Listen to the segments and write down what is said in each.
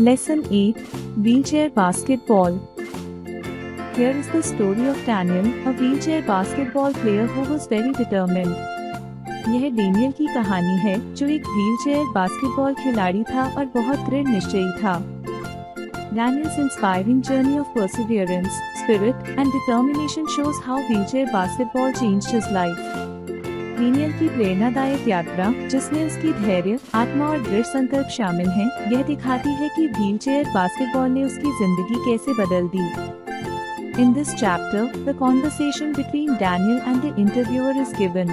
Lesson 8, Wheelchair Basketball. Here is the story of Daniel, a wheelchair basketball player who was very determined. यह Daniel की कहानी है जो एक व्हीलचेयर बास्केटबॉल खिलाड़ी था और बहुत दृढ़ निश्चयी था। Daniel's inspiring journey of perseverance, spirit and determination shows how wheelchair basketball changed his life. Daniel की प्रेरणादायक यात्रा, जिसमें उसकी धैर्य, आत्मा और दृढ़ संकल्प शामिल हैं, यह दिखाती है कि व्हीलचेयर बास्केटबॉल ने उसकी जिंदगी कैसे बदल दी। In this chapter, the conversation between Daniel and the interviewer is given.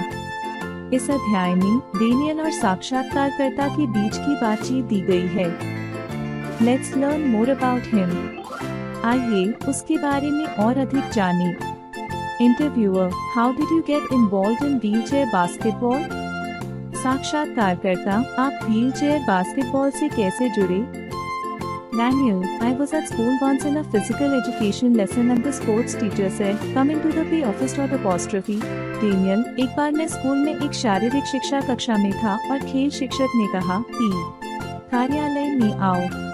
इस अध्याय में डेनियल और साक्षात्कारकर्ता के बीच की बातचीत दी गई है। Let's learn more about him. आइए उसके बारे में और अधिक जानें। Interviewer, how did you get involved in wheelchair basketball? साक्षात्कारकर्ता, आप व्हीलचेयर बास्केटबॉल से कैसे जुड़े? Daniel, I was at school once in a physical education lesson and the sports teacher said, come into the P office apostrophe. Daniel, एक बार मैं school में एक शारीरिक शिक्षा कक्षा में था और खेल शिक्षक ने कहा, P कार्यालय में आओ।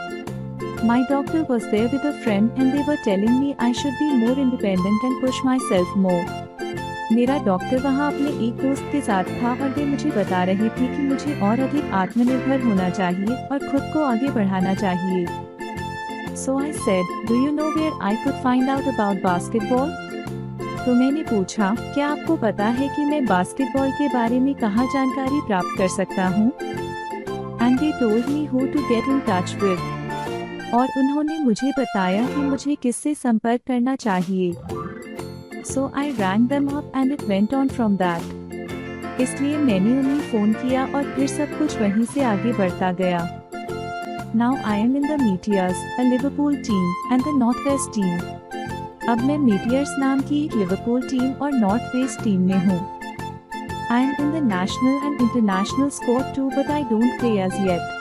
My doctor was there with a friend and they were telling me I should be more independent and push myself more. मेरा डॉक्टर वहाँ अपने एक दोस्त के साथ था और वे मुझे बता रहे थे कि मुझे और अधिक आत्मनिर्भर होना चाहिए और खुद को आगे बढ़ाना चाहिए। So I said, do you know where I could find out about basketball? तो मैंने पूछा, क्या आपको पता है कि मैं बास्केटबॉल के बारे में कहाँ जानकारी प्राप्त कर सकता हूँ? And they told me who to get in touch with. और उन्होंने मुझे बताया कि मुझे किससे संपर्क करना चाहिए। So I rang them up and it went on from that. इसलिए मैंने उन्हें फोन किया और फिर सब कुछ वहीं से आगे बढ़ता गया। Now I am in the Meteors, a Liverpool team, and the Northwest team. अब मैं Meteors नाम की एक लिवरपूल टीम और नॉर्थ वेस्ट टीम में हूँ। I am in the national and international squad too, but I don't play as yet.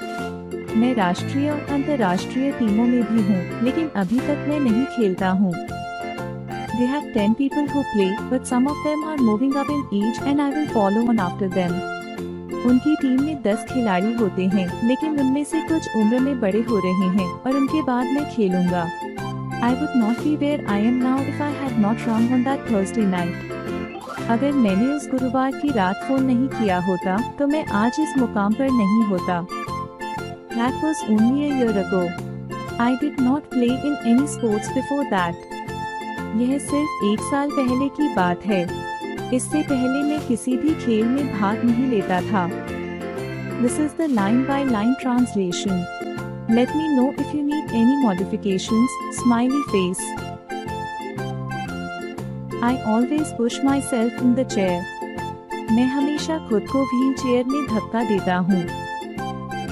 मैं राष्ट्रीय और अंतर्राष्ट्रीय टीमों में भी हूँ, लेकिन अभी तक मैं नहीं खेलता हूँ। They have 10 people who play, but some of them are moving up in age and I will follow on after them. उनकी टीम में 10 खिलाड़ी होते हैं, लेकिन उनमें से कुछ उम्र में बड़े हो रहे हैं और उनके बाद मैं खेलूंगा। I would not be where I am now if I had not rung on that Thursday night. अगर मैंने उस गुरुवार की रात फोन नहीं किया होता, तो मैं आज इस मुकाम पर नहीं होता। That was only a year ago. I did not play in any sports before that. यह सिर्फ एक साल पहले की बात है। इससे पहले मैं किसी भी खेल में भाग नहीं लेता था। This is the line-by-line translation. Let me know if you need any modifications. Smiley face. I always push myself in the chair. मैं हमेशा खुद को व्हील चेयर में धक्का देता हूँ।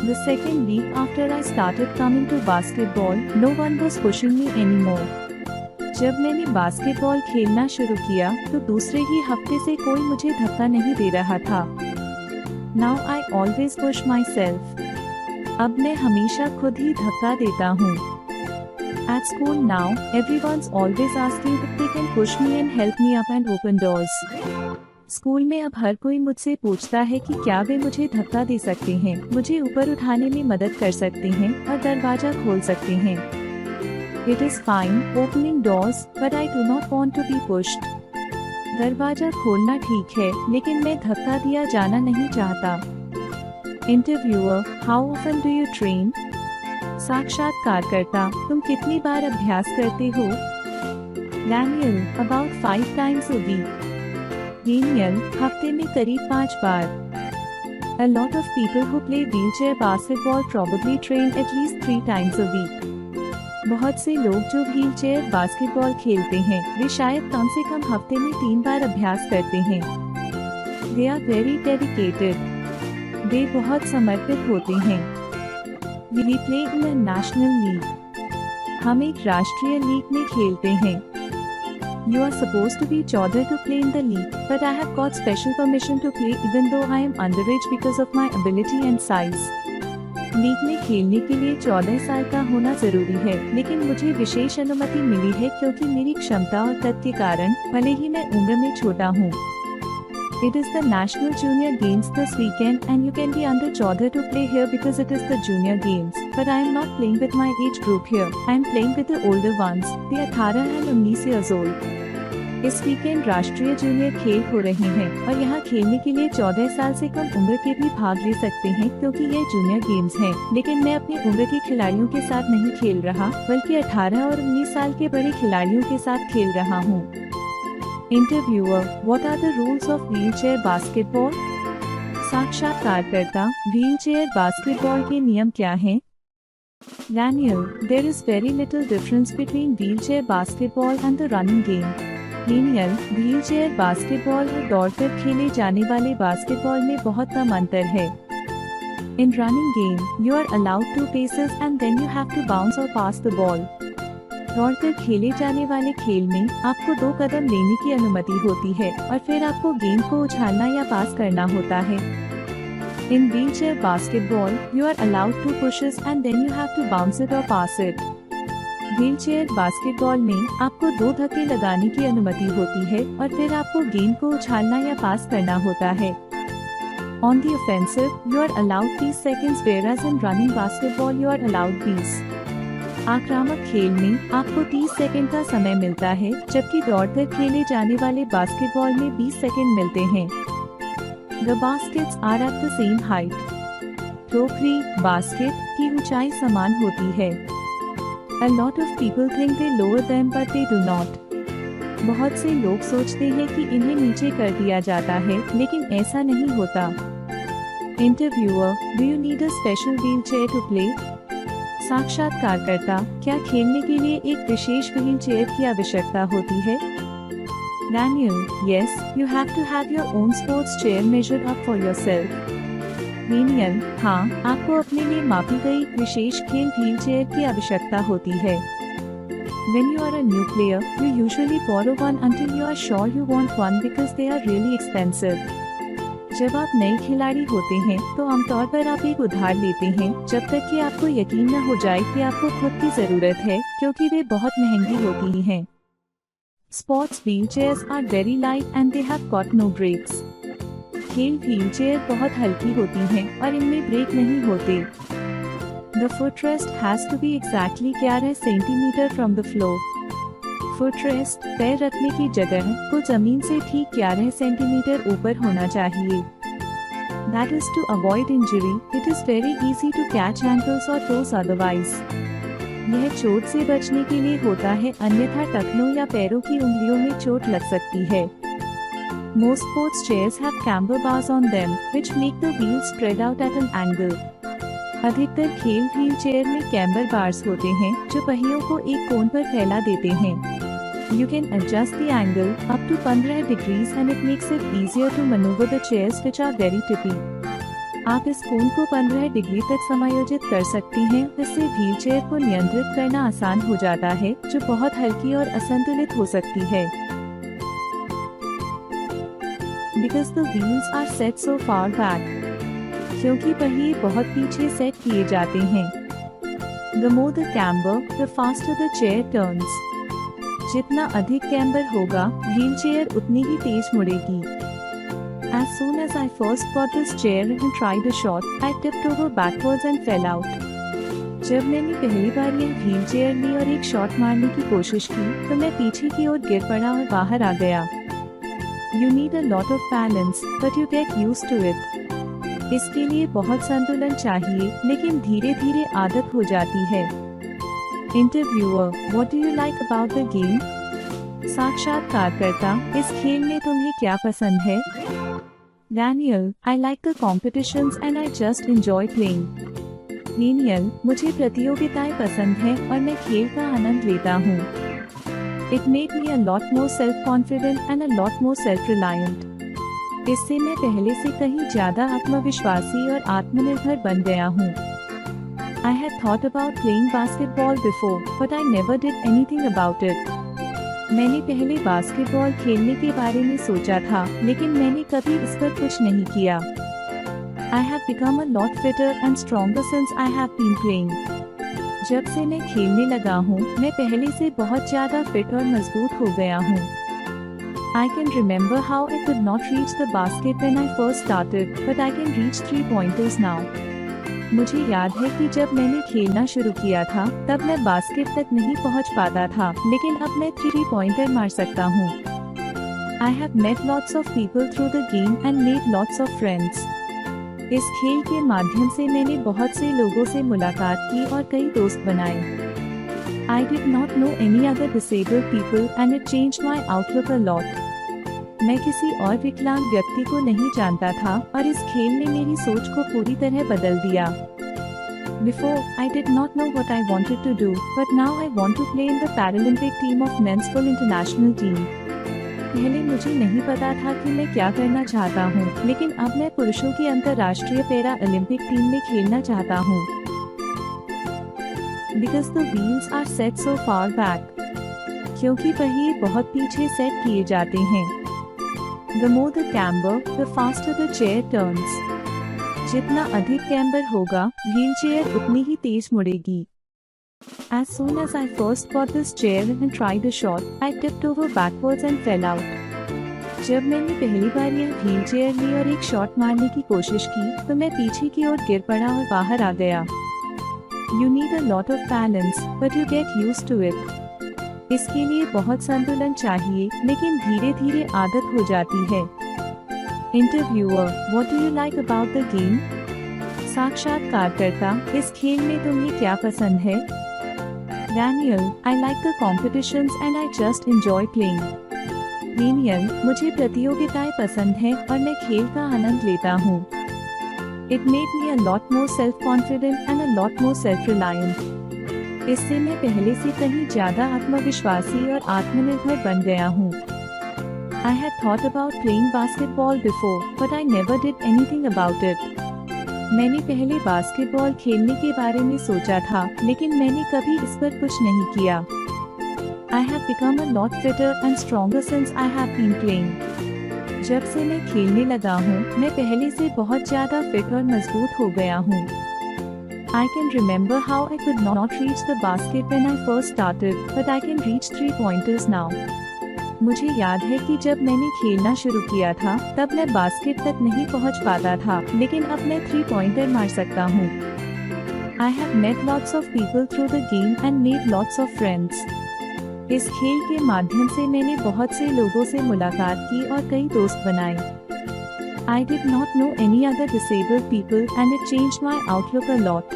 The second week after I started coming to basketball, no one was pushing me anymore. जब मैंने बास्केटबॉल खेलना शुरू किया, तो दूसरे ही हफ्ते से कोई मुझे धक्का नहीं दे रहा था। Now I always push myself. अब मैं हमेशा खुद ही धक्का देता हूँ। At school now, everyone's always asking if they can push me and help me up and open doors. School में अब हर कोई मुझसे पूछता है कि क्या वे मुझे धक्का दे सकते हैं, मुझे ऊपर उठाने में मदद कर सकते हैं और दरवाजा खोल सकते हैं। It is fine opening doors, but I do not want to be pushed. दरवाजा खोलना ठीक है, लेकिन मैं धक्का दिया जाना नहीं चाहता। Interviewer, how often do you train? साक्षात्कारकर्ता, तुम कितनी बार अभ्यास करते हो? Daniel, about 5 times a week. Daniel, हफ्ते में करीब 5 बार। A lot of people who play wheelchair basketball probably train at least 3 times a week. बहुत से लोग जो व्हीलचेयर बास्केटबॉल खेलते हैं, वे शायद कम से कम हफ्ते में 3 बार अभ्यास करते हैं। They are very dedicated. वे बहुत समर्पित होते हैं। We play in a national league. हम एक राष्ट्रीय लीग में खेलते हैं। You are supposed to be 14 to play in the league, but I have got special permission to play even though I am underage because of my ability and size. League में खेलने के लिए 14 साल का होना जरूरी है, लेकिन मुझे विशेष अनुमति मिली है क्योंकि मेरी क्षमता और कद के कारण, भले ही मैं उम्र में छोटा हूँ। It is the National Junior Games this weekend and you can be under 14 to play here because it is the Junior Games. but I am not playing with my age group here. I am playing with the older ones, the 18 and 19 years old. इस weekend राष्ट्रीय junior खेल हो रहे हैं और यहाँ खेलने के लिए 14 साल से कम उम्र के भी भाग ले सकते हैं क्योंकि ये जूनियर गेम्स हैं। लेकिन मैं अपनी उम्र के खिलाड़ियों के साथ नहीं खेल रहा बल्कि 18 और 19 साल के बड़े खिलाड़ियों के साथ खेल रहा हूँ। Interviewer, what are the rules of wheelchair basketball? साक्षात्कारकर्ता, व्हीलचेयर बास्केटबॉल के नियम क्या हैं? Daniel, there is very little difference between wheelchair basketball and the running game. Daniel, wheelchair basketball और दौड़कर खेले जाने वाले बास्केटबॉल में बहुत कम अंतर है। In running game, you are allowed 2 paces and then you have to bounce or pass the ball. दौड़कर खेले जाने वाले खेल में आपको 2 कदम लेने की अनुमति होती है और फिर आपको गेंद को उछालना या पास करना होता है। In wheelchair basketball, you are allowed 2 pushes and then you have to bounce it or pass it. Wheelchair basketball में आपको 2 धक्के लगाने की अनुमति होती है और फिर आपको गेंद को उछालना या पास करना होता है। On the offensive, you are allowed 30 seconds whereas in running basketball you are allowed 20. आक्रामक खेल में आपको 30 सेकंड का समय मिलता है जबकि दौड़कर खेले जाने वाले बास्केटबॉल में 20 सेकंड मिलते हैं। The baskets are at the same height. टोकरी, बास्केट की ऊंचाई समान होती है। A lot of people think they lower them but they do not. बहुत से लोग सोचते हैं कि इन्हें नीचे कर दिया जाता है लेकिन ऐसा नहीं होता। Interviewer, do you need a special wheelchair to play? साक्षात्कारकर्ता, क्या खेलने के लिए एक विशेष व्हीलचेयर की आवश्यकता होती है? Daniel, yes, you have to have your own sports chair measured up for yourself. Daniel, हाँ, आपको अपने लिए मापी गई विशेष खेल व्हीलचेयर की आवश्यकता होती है। When you are a new player, you usually borrow one until you are sure you want one because they are really expensive. जब आप नए खिलाड़ी होते हैं तो आमतौर पर आप एक उधार लेते हैं जब तक कि आपको यकीन न हो जाए कि आपको खुद की जरूरत है क्योंकि वे बहुत महंगी होती हैं। Sports wheelchairs are very light and they have got no brakes. खेल व्हीलचेयर बहुत हल्की होती हैं और इनमें ब्रेक नहीं होते। The footrest has to be exactly 11 centimetre from the floor. Footrest, पैर रखने की जगह को जमीन से ठीक 11 सेंटीमीटर ऊपर होना चाहिए। That is to avoid injury. It is very easy to catch ankles or toes otherwise. यह चोट से बचने के लिए होता है अन्यथा टखनों या पैरों की उंगलियों में चोट लग सकती है। Most sports chairs have camber bars on them, which make the wheels spread out at an angle. अधिकतर खेल व्हीलचेयर में कैम्बर बार्स होते हैं जो पहियों को एक कोण पर फैला देते हैं। You can adjust the angle up to 15 degrees and it makes it easier to maneuver the chairs which are very tippy. आप इस कोण को 15 डिग्री तक समायोजित कर सकती हैं, इससे व्हीलचेयर को नियंत्रित करना आसान हो जाता है जो बहुत हल्की और असंतुलित हो सकती है। Because the wheels are set so far back. क्योंकि पहिए बहुत पीछे सेट किए जाते हैं। The more the camber, the faster the chair turns. जितना अधिक कैम्बर होगा, व्हीलचेयर उतनी ही तेज मुड़ेगी। As soon as I first got this chair and tried a shot, I tipped over backwards and fell out. जब मैंने पहली बार यह व्हीलचेयर ली और एक शॉट मारने की कोशिश की, तो मैं पीछे की ओर गिर पड़ा और बाहर आ गया। You need a lot of balance, but you get used to it. इसके लिए बहुत संतुलन चाहिए, लेकिन धीरे-धीरे आदत हो जाती है। Interviewer, what do you like about the game? साक्षात्कारकर्ता, इस खेल में तुम्हें क्या पसंद है? Daniel, I like the competitions and I just enjoy playing. Daniel, मुझे प्रतियोगिताएं पसंद हैं और मैं खेल का आनंद लेता हूँ। It made me a lot more self-confident and a lot more self-reliant. इससे मैं पहले से कहीं ज्यादा आत्मविश्वासी और आत्मनिर्भर बन गया हूँ। I had thought about playing basketball before, but I never did anything about it. मैंने पहले बास्केटबॉल खेलने के बारे में सोचा था, लेकिन मैंने कभी इस पर कुछ नहीं किया। I have become a lot fitter and stronger since I have been playing. जब से मैं खेलने लगा हूँ, मैं पहले से बहुत ज्यादा फिट और मजबूत हो गया हूँ। I can remember how I could not reach the basket when I first started, but I can reach 3-pointers now. मुझे याद है कि जब मैंने खेलना शुरू किया था तब मैं बास्केट तक नहीं पहुंच पाता था, लेकिन अब मैं 3 पॉइंटर मार सकता हूं। I have met lots of people through the game and made lots of friends. इस खेल के माध्यम से मैंने बहुत से लोगों से मुलाकात की और कई दोस्त बनाए। I did not know any other disabled people and it changed my outlook a lot. मैं किसी और विकलांग व्यक्ति को नहीं जानता था और इस खेल ने मेरी सोच को पूरी तरह बदल दिया। Before, I did not know what I wanted to do, but now I want to play in the Paralympic team of men's full international team. पहले मुझे नहीं पता था कि मैं क्या करना चाहता हूँ, लेकिन अब मैं पुरुषों की अंतर्राष्ट्रीय पैरा ओलंपिक टीम में खेलना चाहता हूँ। Because the wheels are set so far back. क्योंकि पहिए बहुत पीछे सेट किए जाते हैं। The more the camber, the faster the chair turns. जितना अधिक कैम्बर होगा, व्हीलचेयर उतनी ही तेज मुड़ेगी। As soon as I first got this chair and tried a shot, I tipped over backwards and fell out. जब मैंने पहली बार यह व्हीलचेयर ली और एक शॉट मारने की कोशिश की, तो मैं पीछे की ओर गिर पड़ा और बाहर आ गया। You need a lot of balance, but you get used to it. इसके लिए बहुत संतुलन चाहिए, लेकिन धीरे धीरे आदत हो जाती है। Interviewer, What do you like about the game? साक्षात्कारकर्ता, इस खेल में तुम्हें क्या पसंद है? Daniel, I like the competitions and I just enjoy playing. Daniel, मुझे प्रतियोगिताएं पसंद हैं और मैं खेल का आनंद लेता हूँ। It made me a lot more self-confident and a lot more self-reliant. इससे मैं पहले से कहीं ज्यादा आत्मविश्वासी और आत्मनिर्भर बन गया हूँ। I had thought about playing basketball before, but I never did anything about it. मैंने पहले बास्केटबॉल खेलने के बारे में सोचा था, लेकिन मैंने कभी इस पर कुछ नहीं किया। I have become a lot fitter and stronger since I have been playing. जब से मैं खेलने लगा हूँ, मैं पहले से बहुत ज्यादा फिट और मजबूत हो गया हूँ। I can remember how I could not reach the basket when I first started, but I can reach 3 pointers now. मुझे याद है कि जब मैंने खेलना शुरू किया था, तब मैं बास्केट तक नहीं पहुंच पाता था, लेकिन अब मैं 3 पॉइंटर मार सकता हूँ। I have met lots of people through the game and made lots of friends. इस खेल के माध्यम से मैंने बहुत से लोगों से मुलाकात की और कई दोस्त बनाए। I did not know any other disabled people and it changed my outlook a lot.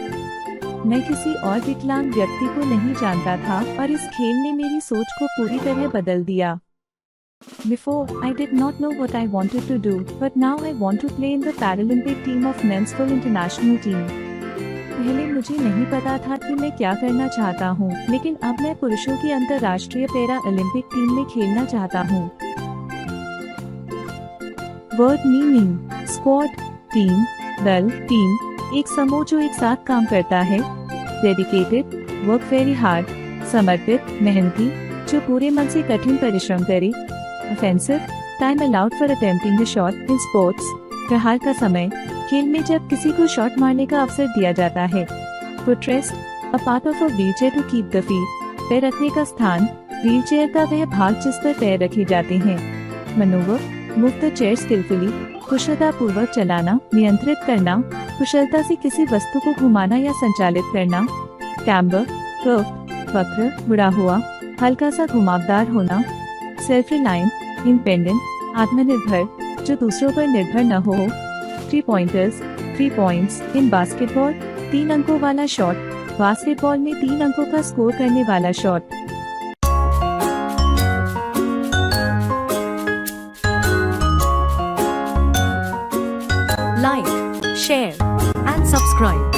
मैं किसी और विकलांग व्यक्ति को नहीं जानता था और इस खेल ने मेरी सोच को पूरी तरह बदल दिया। Before, I did not know what I wanted to do, but now I want to play in the Paralympic team of men's full international team. पहले मुझे नहीं पता था कि मैं क्या करना चाहता हूँ, लेकिन अब मैं पुरुषों की अंतर्राष्ट्रीय पैरा ओलंपिक टीम में खेलना चाहता हूँ। वर्ड मीनिंग, स्क्वाड, टीम, दल, टीम, एक समूह जो एक साथ काम करता है। डेडिकेटेड, वर्क वेरी हार्ड, समर्पित, मेहनती, जो पूरे मन से कठिन परिश्रम करे। Offensive, time allowed for attempting the shot in sports, प्रहार का समय, खेल में जब किसी को शॉट मारने का अवसर दिया जाता है। Footrest, a part of a wheelchair to keep the feet, पैर रखने का स्थान, व्हीलचेयर का वह भाग जिस पर पैर रखे जाते हैं। Manoeuvre, move the chair skilfully, कुशलता पूर्वक चलाना, नियंत्रित करना, कुशलता से किसी वस्तु को घुमाना या संचालित करना। कैम्बर, कर्व, वक्र, मुड़ा हुआ, हल्का सा घुमावदार होना। सेल्फ रिलायंट, इंडिपेंडेंट, आत्मनिर्भर, जो दूसरों पर निर्भर न हो। 3 पॉइंटर्स, 3 पॉइंट्स इन बास्केटबॉल, 3 अंकों वाला शॉट, बास्केटबॉल में 3 अंकों का स्कोर करने वाला shot. Like, share and subscribe.